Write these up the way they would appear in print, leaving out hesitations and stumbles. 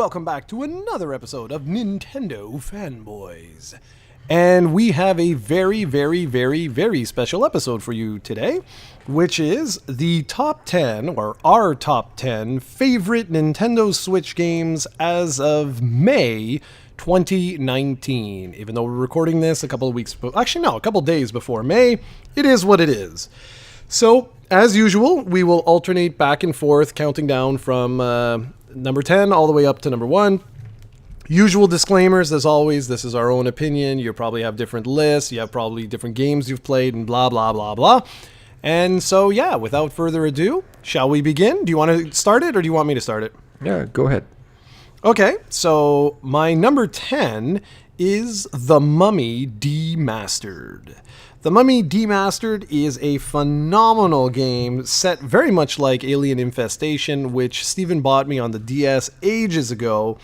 welcome back to another episode of Nintendo Fanboyz. And we have a very special episode for you today, which is the top 10, or our top 10 favorite Nintendo Switch games as of May 2019. Even though we're recording this a couple days before May, it is what it is. So, as usual, we will alternate back and forth, counting down from number 10 all the way up to number 1. Usual disclaimers, as always, this is our own opinion. You probably have different lists, you have probably different games you've played, and blah, blah, blah, blah. And so, yeah, without further ado, shall we begin? Do you want to start it, or do you want me to start it? Yeah, go ahead. Okay, so my number 10 is The Mummy Demastered. The Mummy Demastered is a phenomenal game set very much like Alien Infestation, which Steven bought me on the DS ages ago,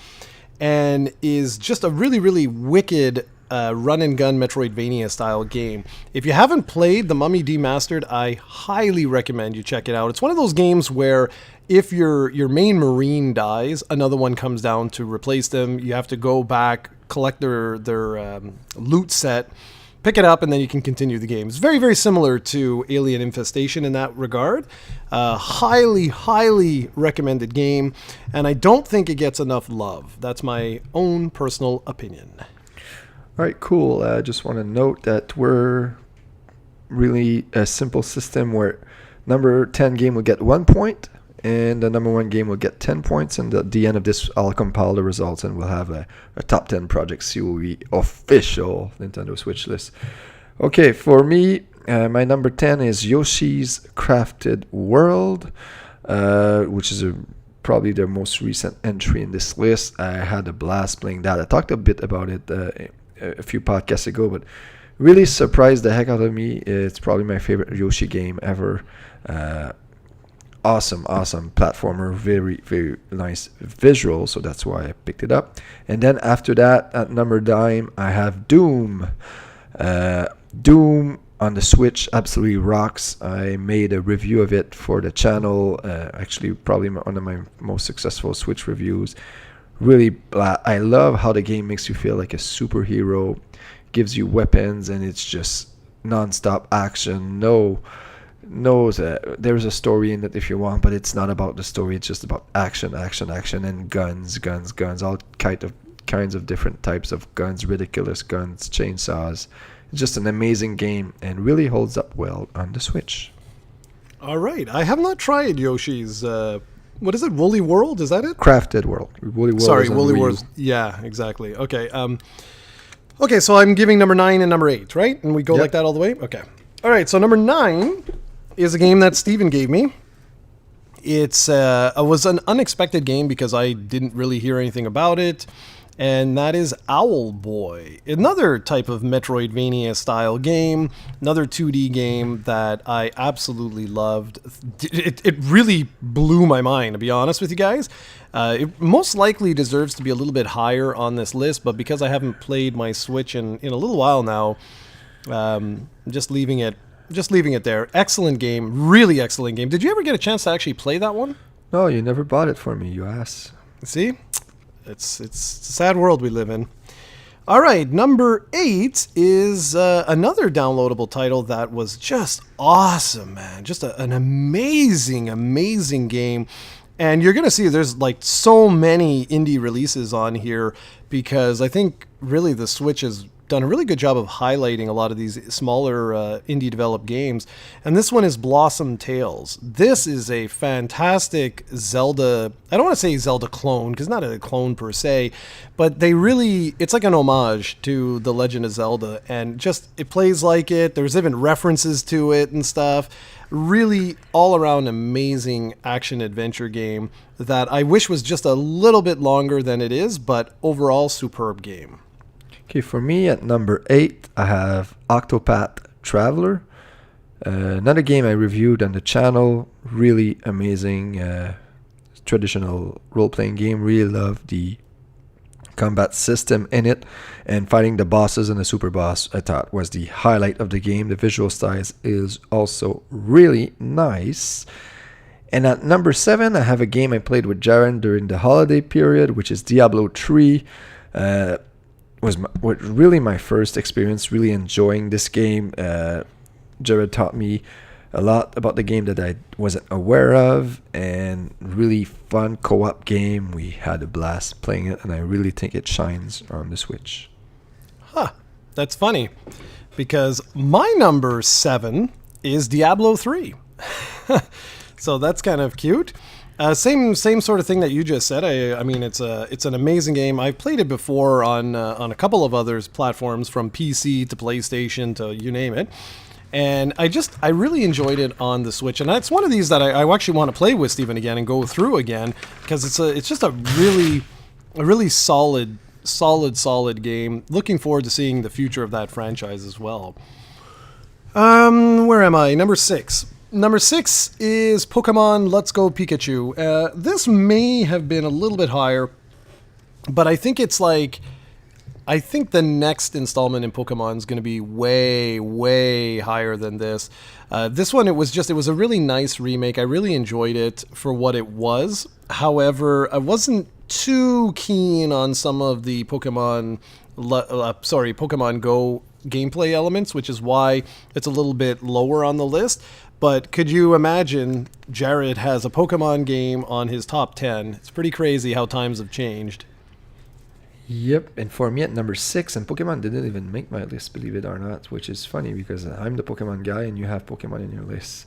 and is just a really wicked run-and-gun Metroidvania style game. If you haven't played The Mummy Demastered, I highly recommend you check it out. It's one of those games where if your main Marine dies, another one comes down to replace them. You have to go back, collect their loot set, pick it up, and then you can continue the game. It's very similar to Alien Infestation in that regard. Highly recommended game, and I don't think it gets enough love. That's my own personal opinion. All right, cool. I just want to note that we're really a simple system where number 10 game will get 1 point, and the number 1 game will get 10 points, and at the end of this, I'll compile the results, and we'll have a top 10 Project COE official Nintendo Switch list. Okay, for me, my number 10 is Yoshi's Crafted World, which is probably their most recent entry in this list. I had a blast playing that. I talked a bit about it a few podcasts ago, but really surprised the heck out of me. It's probably my favorite Yoshi game ever. Awesome platformer, very nice visual, so that's why I picked it up. And then after that, at number 9, I have Doom. Doom on the Switch absolutely rocks. I made a review of it for the channel, actually probably one of my most successful Switch reviews. Really, I love how the game makes you feel like a superhero, gives you weapons, and it's just non-stop action. There's a story in it if you want, but it's not about the story. It's just about action, and guns, all kinds of different types of guns, ridiculous guns, chainsaws. It's just an amazing game and really holds up well on the Switch. All right, I have not tried Yoshi's. What is it? Woolly World? Is that it? Crafted World. Woolly World. Sorry, Woolly World. Yeah, exactly. Okay. Okay, so I'm giving number 9 and number 8, right? And we go like that all the way. Okay. All right. So number 9 is a game that Steven gave me. It was an unexpected game because I didn't really hear anything about it, and that is Owlboy, another type of Metroidvania style game, another 2D game that I absolutely loved. It really blew my mind, to be honest with you guys. It most likely deserves to be a little bit higher on this list, but because I haven't played my Switch in a little while now, I'm just leaving it there. Excellent game, really excellent game. Did you ever get a chance to actually play that one? No, you never bought it for me, you ass. See? It's a sad world we live in. All right, number 8 is another downloadable title that was just awesome, man. Just an amazing game. And you're going to see there's like so many indie releases on here because I think really the Switch has done a really good job of highlighting a lot of these smaller indie developed games. And this one is Blossom Tales. This is a fantastic Zelda. I don't want to say Zelda clone because not a clone per se, but it's like an homage to The Legend of Zelda, and just it plays like it. There's even references to it and stuff. Really all around amazing action adventure game that I wish was just a little bit longer than it is, but overall superb game. Okay, for me at number 8, I have Octopath Traveler. Another game I reviewed on the channel. Really amazing traditional role-playing game. Really love the combat system in it. And fighting the bosses and the super boss, I thought, was the highlight of the game. The visual style is also really nice. And at number 7, I have a game I played with Jarrod during the holiday period, which is Diablo 3. Was really my first experience really enjoying this game. Jarrod taught me a lot about the game that I wasn't aware of, and really fun co-op game. We had a blast playing it, and I really think it shines on the Switch. Huh. That's funny, because my number 7 is Diablo 3. So that's kind of cute. Same sort of thing that you just said. I mean, it's an amazing game. I've played it before on a couple of other platforms, from PC to PlayStation to you name it. And I really enjoyed it on the Switch, and that's one of these that I actually want to play with Steven again and go through again, because it's just a really solid game. Looking forward to seeing the future of that franchise as well. Where am I? Number 6. Number 6 is Pokemon Let's Go Pikachu. This may have been a little bit higher, but I think the next installment in Pokemon is going to be way higher than this. This one, it was a really nice remake. I really enjoyed it for what it was. However, I wasn't too keen on some of the Pokemon Go gameplay elements, which is why it's a little bit lower on the list. But could you imagine Jarrod has a Pokemon game on his top 10? It's pretty crazy how times have changed. Yep, and for me at number 6, and Pokemon didn't even make my list, believe it or not, which is funny because I'm the Pokemon guy and you have Pokemon in your list.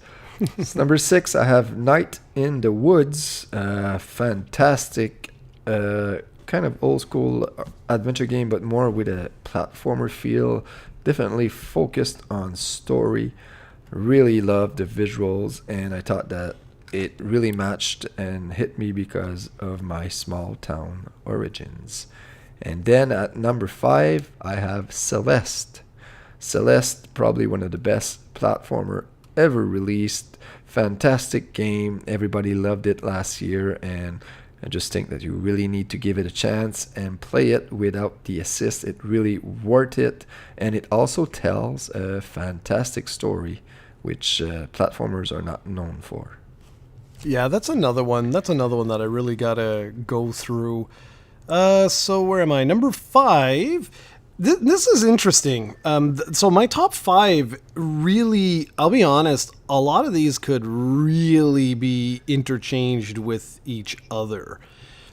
So number 6, I have Night in the Woods. Fantastic, kind of old school adventure game, but more with a platformer feel. Definitely focused on story. Really loved the visuals, and I thought that it really matched and hit me because of my small town origins. And then at number 5, I have Celeste. Celeste, probably one of the best platformer ever released. Fantastic game. Everybody loved it last year, and I just think that you really need to give it a chance and play it without the assist. It really worth it, and it also tells a fantastic story, which platformers are not known for. Yeah, that's another one. That's another one that I really gotta go through. So where am I? Number 5. This is interesting. So my top 5 really, I'll be honest, a lot of these could really be interchanged with each other.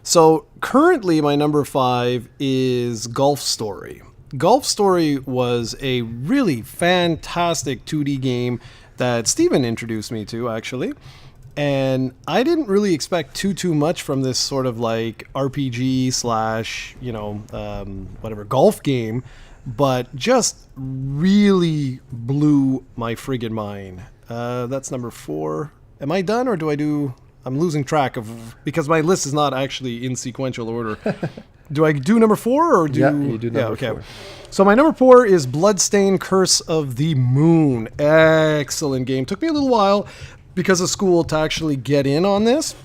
So currently my number 5 is Golf Story. Golf Story was a really fantastic 2D game that Steven introduced me to, actually. And I didn't really expect too much from this sort of like RPG / whatever golf game, but just really blew my friggin' mind. That's number 4. Am I done, or I'm losing track because my list is not actually in sequential order. Do I do number 4 or do? Yeah, you do number 4. So my number 4 is Bloodstained Curse of the Moon. Excellent game. Took me a little while because of school to actually get in on this.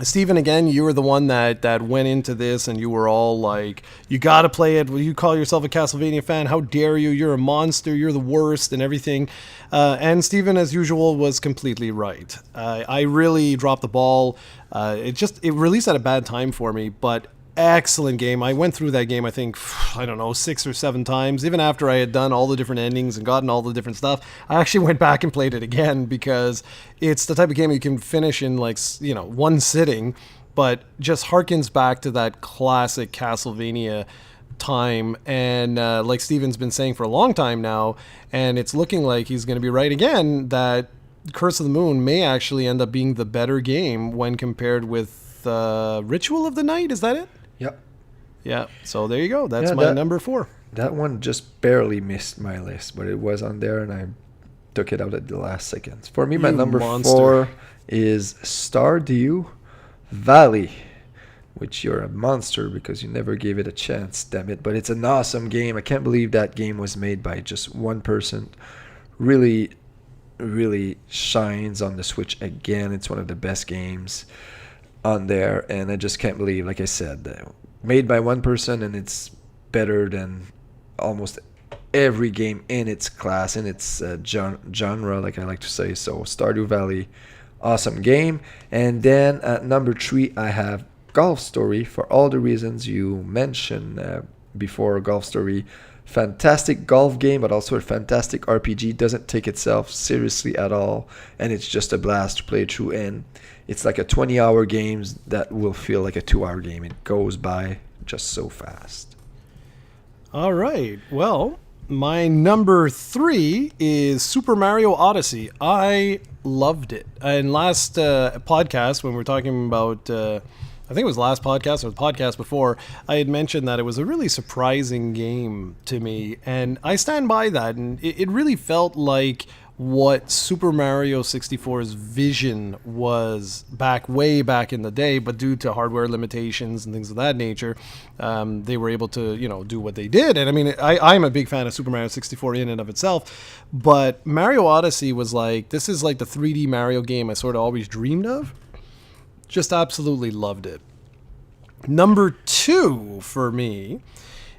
Steven, again, you were the one that went into this and you were all like, you got to play it. You call yourself a Castlevania fan. How dare you? You're a monster. You're the worst and everything. And Steven, as usual, was completely right. I really dropped the ball. It released at a bad time for me, but excellent game. I went through that game, I think, 6 or 7 times. Even after I had done all the different endings and gotten all the different stuff, I actually went back and played it again because it's the type of game you can finish in one sitting, but just harkens back to that classic Castlevania time. And like Steven's been saying for a long time now, and it's looking like he's going to be right again, that Curse of the Moon may actually end up being the better game when compared with Ritual of the Night. Is that it? Yep. Yeah, so there you go. That's my number 4. That one just barely missed my list, but it was on there, and I took it out at the last seconds. For me, my number 4 is Stardew Valley, which you're a monster because you never gave it a chance, damn it. But it's an awesome game. I can't believe that game was made by just one person. Really, really shines on the Switch again. It's one of the best games on there, and I just can't believe, like I said, made by one person, and it's better than almost every game in its class, in its genre, like I like to say. So Stardew Valley, Awesome game. And then at number 3, I have Golf Story for all the reasons you mentioned before. Golf Story, fantastic golf game, but also a fantastic RPG. Doesn't take itself seriously at all, and it's just a blast to play through. And it's like a 20-hour game that will feel like a 2-hour game. It goes by just so fast. All right. Well, my number 3 is Super Mario Odyssey. I loved it. In last podcast, when we were talking about, I think it was last podcast or the podcast before, I had mentioned that it was a really surprising game to me. And I stand by that. And it really felt like what Super Mario 64's vision was way back in the day, but due to hardware limitations and things of that nature, they were able to, do what they did. And I mean, I'm a big fan of Super Mario 64 in and of itself, but Mario Odyssey was like, this is like the 3D Mario game I sort of always dreamed of. Just absolutely loved it. Number 2 for me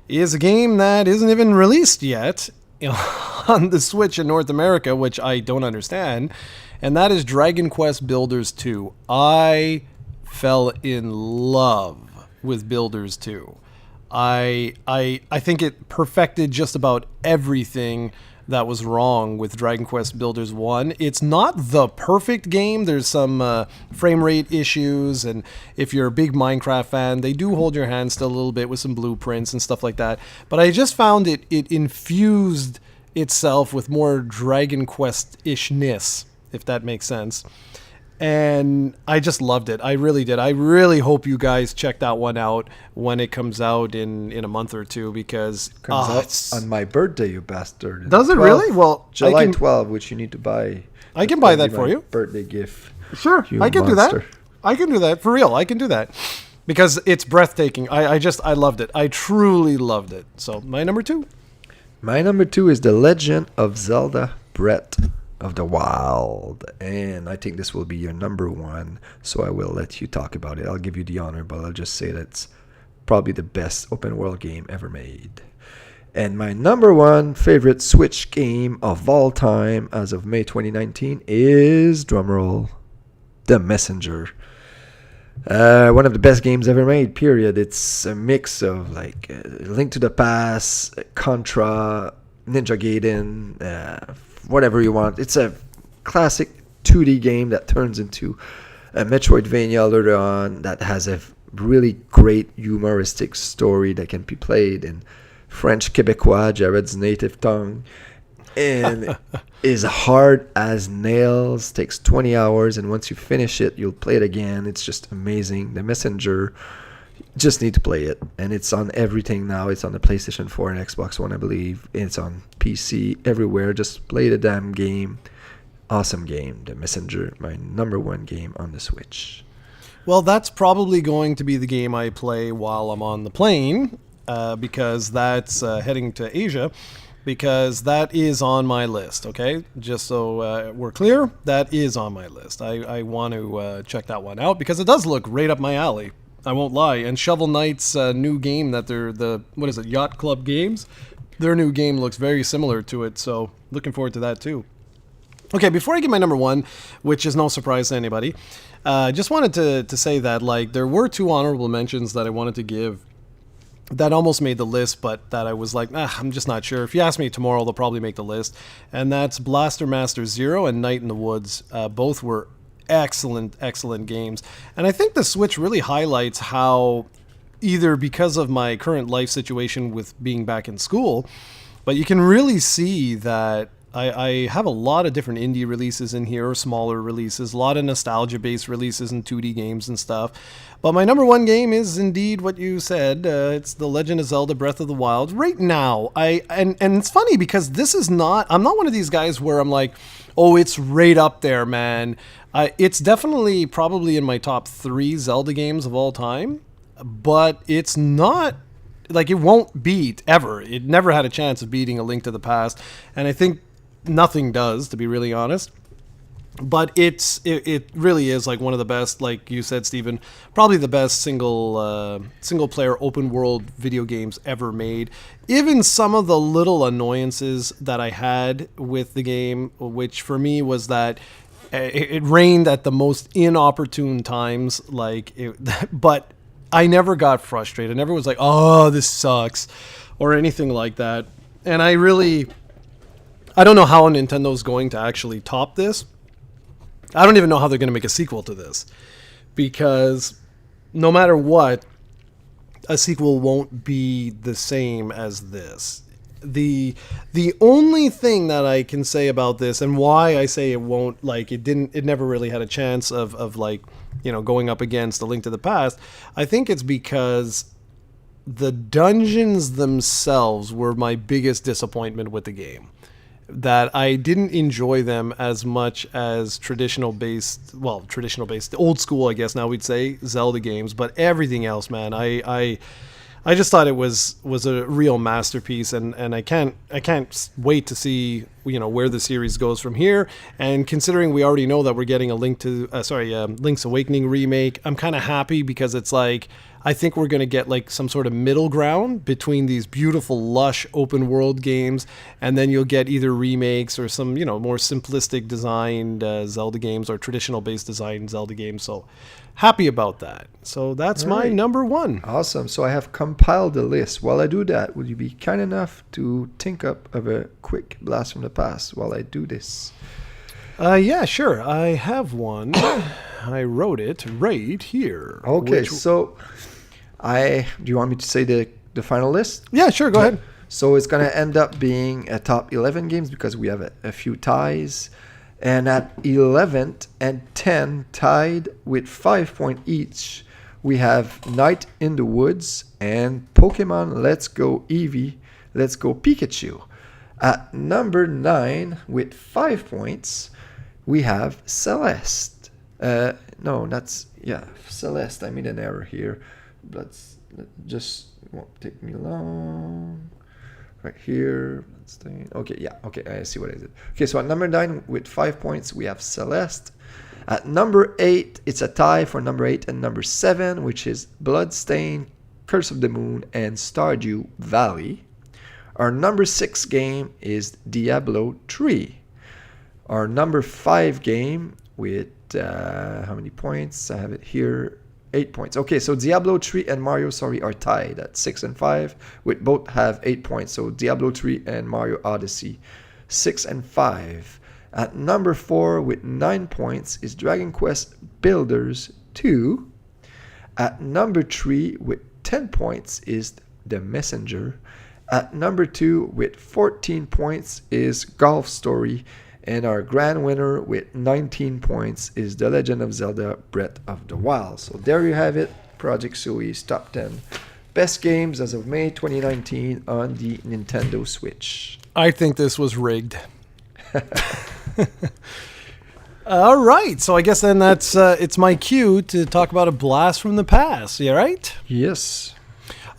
is a game that isn't even released yet, on the Switch in North America, which I don't understand, and that is Dragon Quest Builders 2. I fell in love with Builders 2. I think it perfected just about everything that was wrong with Dragon Quest Builders 1. It's not the perfect game. There's some frame rate issues, and if you're a big Minecraft fan, they do hold your hand still a little bit with some blueprints and stuff like that. But I just found it infused itself with more Dragon Quest-ishness, if that makes sense. And I just loved it. I really did. I really hope you guys check that one out when it comes out in a month or two, because it comes out on my birthday, you bastard. Does it 12th, really? Well, July 12, which you need to buy. I can buy that for you. Birthday gift. Sure, I can do that. I can do that for real. I can do that because it's breathtaking. I loved it. I truly loved it. So my number 2. My number 2 is The Legend of Zelda: Breath of the Wild, and I think this will be your number 1, so I will let you talk about it. I'll give you the honor, but I'll just say that it's probably the best open world game ever made. And my number 1 favorite Switch game of all time as of May 2019 is, drumroll, The Messenger. One of the best games ever made, period. It's a mix of like Link to the Past, Contra, Ninja Gaiden, whatever you want. It's a classic 2D game that turns into a Metroidvania later on, that has a really great humoristic story that can be played in French Quebecois, Jarrod's native tongue, and is hard as nails, takes 20 hours, and once you finish it, you'll play it again. It's just amazing. The Messenger, just need to play it, and it's on everything now. It's on the PlayStation 4 and Xbox One, I believe. It's on PC, everywhere. Just play the damn game. Awesome game, The Messenger, my number 1 game on the Switch. Well, that's probably going to be the game I play while I'm on the plane, because that's heading to Asia, because that is on my list, okay? Just so we're clear, that is on my list. I want to check that one out, because it does look right up my alley. I won't lie. And Shovel Knight's new game that they're Yacht Club Games? Their new game looks very similar to it, so looking forward to that too. Okay, before I get my number 1, which is no surprise to anybody, just wanted to say that there were 2 honorable mentions that I wanted to give that almost made the list, but that I was like, I'm just not sure. If you ask me tomorrow, they'll probably make the list. And that's Blaster Master Zero and Night in the Woods. Both were excellent games. And I think the Switch really highlights how, either because of my current life situation with being back in school, but you can really see that I have a lot of different indie releases in here, smaller releases, a lot of nostalgia-based releases and 2D games and stuff. But my number 1 game is indeed what you said. It's The Legend of Zelda: Breath of the Wild. Right now, and it's funny because I'm not one of these guys where I'm like, oh, it's right up there, man. It's definitely probably in my top 3 Zelda games of all time, but it's not. It won't beat ever. It never had a chance of beating A Link to the Past, and I think nothing does, to be really honest. But it really is one of the best, like you said, Stephen, probably the best single player open world video games ever made. Even some of the little annoyances that I had with the game, which for me was that It rained at the most inopportune times, but I never got frustrated. I never was like, "Oh, this sucks," or anything like that. And I don't know how Nintendo's going to actually top this. I don't even know how they're going to make a sequel to this, because no matter what, a sequel won't be the same as this. The only thing that I can say about this, and why I say it won't, it never really had a chance of going up against A Link to the Past, I think it's because the dungeons themselves were my biggest disappointment with the game. That I didn't enjoy them as much as traditional based, old school, I guess now we'd say, Zelda games. But everything else, man, I just thought it was a real masterpiece, and I can't wait to see where the series goes from here. And considering we already know that we're getting a Link's Awakening remake, I'm kind of happy, because it's like, I think we're going to get like some sort of middle ground between these beautiful, lush open world games, and then you'll get either remakes or some, more simplistic designed Zelda games, or traditional based designed Zelda games. So happy about that. So that's my number one. Awesome. So I have compiled the list. While I do that, would you be kind enough to think up of a quick blast from the past while I do this? Yeah, sure. I have one. I wrote it right here. Okay, so do you want me to say the final list? Yeah, sure. Go ahead. So it's going to end up being a top 11 games, because we have a few ties. And at 11th and 10 tied with 5 points each, we have Night in the Woods and Pokemon Let's Go Eevee, Let's Go Pikachu. At number 9 with 5 points, we have Celeste. Celeste. I made an error here. Won't take me long. Right here. Okay, I see what I did. Okay, so at number 9 with 5 points, we have Celeste. At number 8, it's a tie for number 8 and number 7, which is Bloodstain, Curse of the Moon, and Stardew Valley. Our number 6 game is Diablo 3. Our number 5 game with how many points? I have it here. 8 points. Okay, so Diablo 3 and Mario, are tied at 6 and 5, with both have 8 points. So Diablo 3 and Mario Odyssey, 6 and 5. At number 4 with 9 points is Dragon Quest Builders 2. At number 3 with 10 points is The Messenger. At number 2 with 14 points is Golf Story. And our grand winner with 19 points is The Legend of Zelda Breath of the Wild. So there you have it, Project Sui's top 10 best games as of May 2019 on the Nintendo Switch. I think this was rigged. All right, so I guess then that's it's my cue to talk about a blast from the past. You all right? Yes.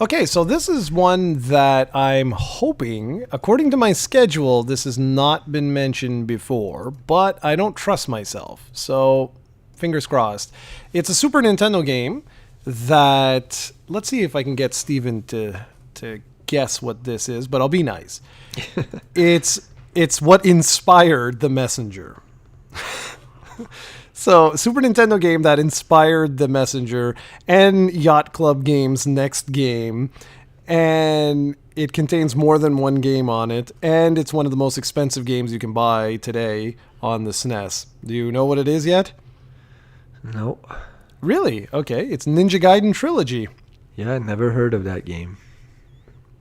Okay, so this is one that I'm hoping, according to my schedule, this has not been mentioned before, but I don't trust myself. So, fingers crossed. It's a Super Nintendo game that, let's see if I can get Steven to guess what this is, but I'll be nice. It's what inspired The Messenger. So, Super Nintendo game that inspired The Messenger and Yacht Club Games' next game. And it contains more than one game on it. And it's one of the most expensive games you can buy today on the SNES. Do you know what it is yet? No. Really? Okay. It's Ninja Gaiden Trilogy. Yeah, I never heard of that game.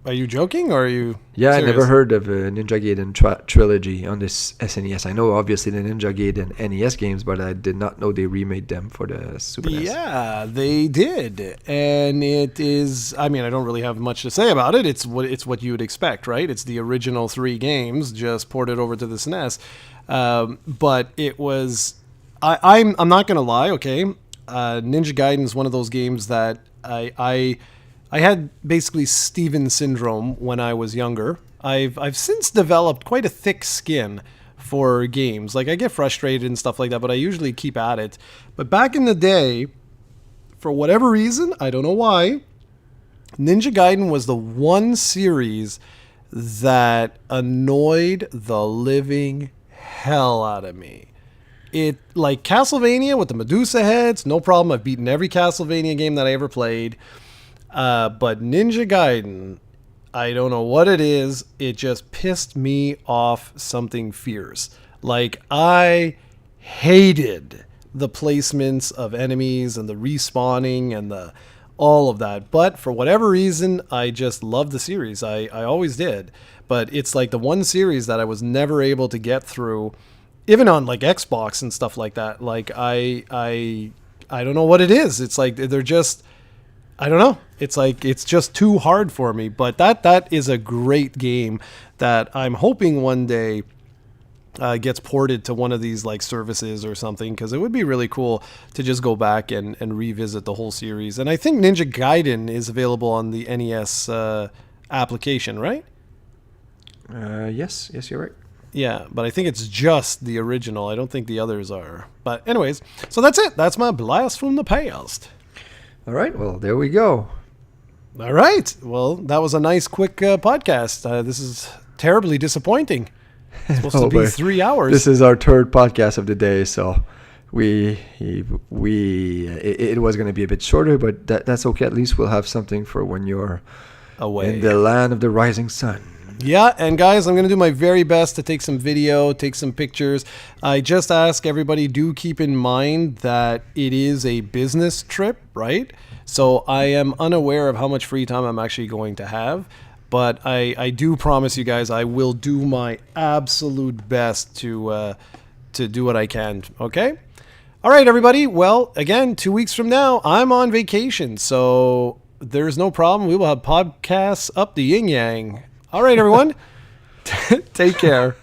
Are you joking or are you serious? serious? I never heard of a Ninja Gaiden trilogy on this SNES. I know obviously the Ninja Gaiden NES games, but I did not know they remade them for the Super NES. Yeah, they did. And it is, I mean, I don't really have much to say about it. It's what you would expect, right? It's the original 3 games just ported over to the SNES. But it was, I'm not going to lie, okay? Ninja Gaiden is one of those games that I had basically Steven syndrome when I was younger. I've since developed quite a thick skin for games. Like, I get frustrated and stuff like that, but I usually keep at it. But back in the day, for whatever reason, I don't know why, Ninja Gaiden was the one series that annoyed the living hell out of me. it like Castlevania with the Medusa heads, no problem. I've beaten every Castlevania game that I ever played. But Ninja Gaiden, I don't know what it is. It just pissed me off something fierce. Like, I hated the placements of enemies and the respawning and all of that. But for whatever reason, I just love the series. I always did. But it's like the one series that I was never able to get through, even on like Xbox and stuff like that. Like, I don't know what it is. It's like they're just... I don't know. It's like it's just too hard for me. But that is a great game that I'm hoping one day gets ported to one of these like services or something, because it would be really cool to just go back and revisit the whole series. And I think Ninja Gaiden is available on the NES application, right? Yes, you're right. Yeah, but I think it's just the original. I don't think the others are. But anyways, so that's it. That's my blast from the past. All right, well, there we go. All right. Well, that was a nice, quick podcast. This is terribly disappointing. It's supposed to be 3 hours. This is our third podcast of the day, so it was going to be a bit shorter, but that's okay. At least we'll have something for when you're away in the land of the rising sun. Yeah, and guys, I'm going to do my very best to take some video, take some pictures. I just ask everybody, do keep in mind that it is a business trip, right? So I am unaware of how much free time I'm actually going to have. But I do promise you guys I will do my absolute best to do what I can, okay? All right, everybody. Well, again, 2 weeks from now, I'm on vacation. So there's no problem. We will have podcasts up the yin-yang. All right, everyone. Take care.